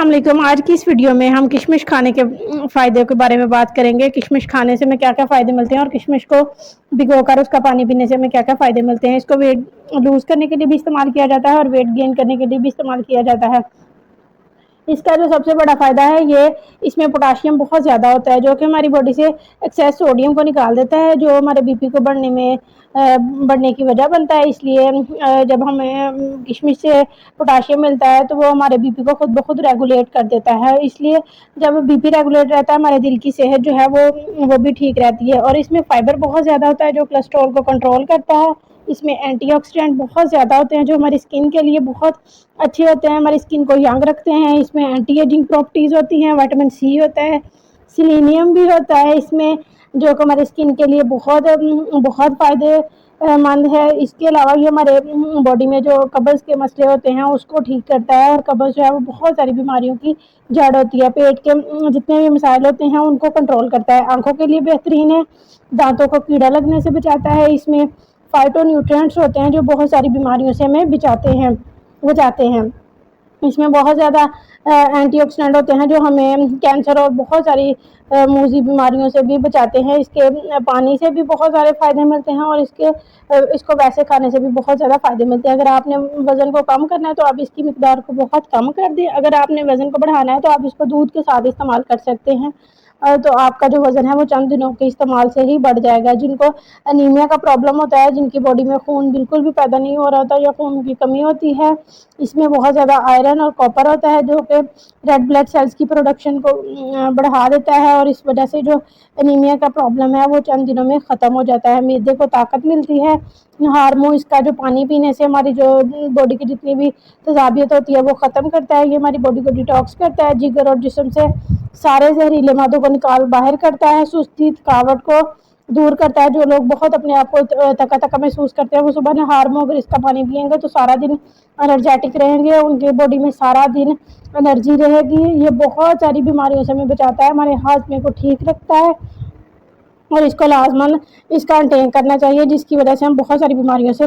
अस्सलाम वालेकुम। आज की इस वीडियो में हम किशमिश खाने के फ़ायदे के बारे में बात करेंगे। किशमिश खाने से हमें क्या क्या फ़ायदे मिलते हैं और किशमिश को भिगोकर उसका पानी पीने से हमें क्या क्या फ़ायदे मिलते हैं। इसको वेट लूज़ करने के लिए भी इस्तेमाल किया जाता है और वेट गेन करने के लिए भी इस्तेमाल किया जाता है। इसका जो सबसे बड़ा फ़ायदा है ये इसमें पोटाशियम बहुत ज़्यादा होता है, जो कि हमारी बॉडी से एक्सेस सोडियम को निकाल देता है, जो हमारे बीपी को बढ़ने की वजह बनता है। इसलिए जब हमें किशमिश से पोटाशियम मिलता है तो वो हमारे बीपी को खुद ब खुद रेगुलेट कर देता है। इसलिए जब बीपी रेगुलेट रहता है, हमारे दिल की सेहत जो है वो भी ठीक रहती है। और इसमें फाइबर बहुत ज़्यादा होता है जो कोलेस्ट्रॉल को कंट्रोल करता है। इसमें एंटीऑक्सीडेंट बहुत ज़्यादा होते हैं जो हमारी स्किन के लिए बहुत अच्छे होते हैं, हमारी स्किन को यंग रखते हैं। इसमें एंटी एजिंग प्रॉपर्टीज़ होती हैं, विटामिन सी होता है, सेलेनियम भी होता है इसमें, जो कि हमारी स्किन के लिए बहुत बहुत फ़ायदेमंद है। इसके अलावा ये हमारे बॉडी में जो कब्ज़ के मसले होते हैं उसको ठीक करता है, और कब्ज़ जो है वो बहुत सारी बीमारियों की जड़ होती है। पेट के जितने भी मसाइल होते हैं उनको कंट्रोल करता है। आँखों के लिए बेहतरीन है, दांतों को कीड़ा लगने से बचाता है। इसमें फाइटोन्यूट्रिएंट्स होते हैं जो बहुत सारी बीमारियों से हमें बचाते हैं। इसमें बहुत ज़्यादा एंटीऑक्सीडेंट होते हैं जो हमें कैंसर और बहुत सारी मूजी बीमारियों से भी बचाते हैं। इसके पानी से भी बहुत सारे फ़ायदे मिलते हैं, और इसको वैसे खाने से भी बहुत ज़्यादा फ़ायदे मिलते हैं। अगर आपने वज़न को कम करना है तो आप इसकी मिकदार को बहुत कम कर दें। अगर आपने वज़न को बढ़ाना है तो आप इसको दूध के साथ इस्तेमाल कर सकते हैं, तो आपका जो वज़न है वो चंद दिनों के इस्तेमाल से ही बढ़ जाएगा। जिनको एनीमिया का प्रॉब्लम होता है, जिनकी बॉडी में खून बिल्कुल भी पैदा नहीं हो रहा होता या खून की कमी होती है, इसमें बहुत ज़्यादा आयरन और कॉपर होता है जो कि रेड ब्लड सेल्स की प्रोडक्शन को बढ़ा देता है, और इस वजह से जो एनीमिया का प्रॉब्लम है वो चंद दिनों में ख़त्म हो जाता है। मैदे को ताकत मिलती है। हार्मोन इसका जो पानी पीने से हमारी जो बॉडी की जितनी भी तेज़ाबियत होती है वो ख़त्म करता है। ये हमारी बॉडी को डिटॉक्स करता है, जिगर और जिस्म से सारे जहरीले मादों को बाहर करता है, सुस्ती थकावट को दूर करता है। जो लोग बहुत अपने आप को थका थका महसूस करते हैं वो सुबह नहार में अगर इसका पानी पियेंगे तो सारा दिन एनर्जेटिक रहेंगे, उनके बॉडी में सारा दिन एनर्जी रहेगी। ये बहुत सारी बीमारियों से हमें बचाता है, हमारे हाजमे को ठीक रखता है, और इसको लाजमन इसका इंटेक करना चाहिए, जिसकी वजह से हम बहुत सारी बीमारियों से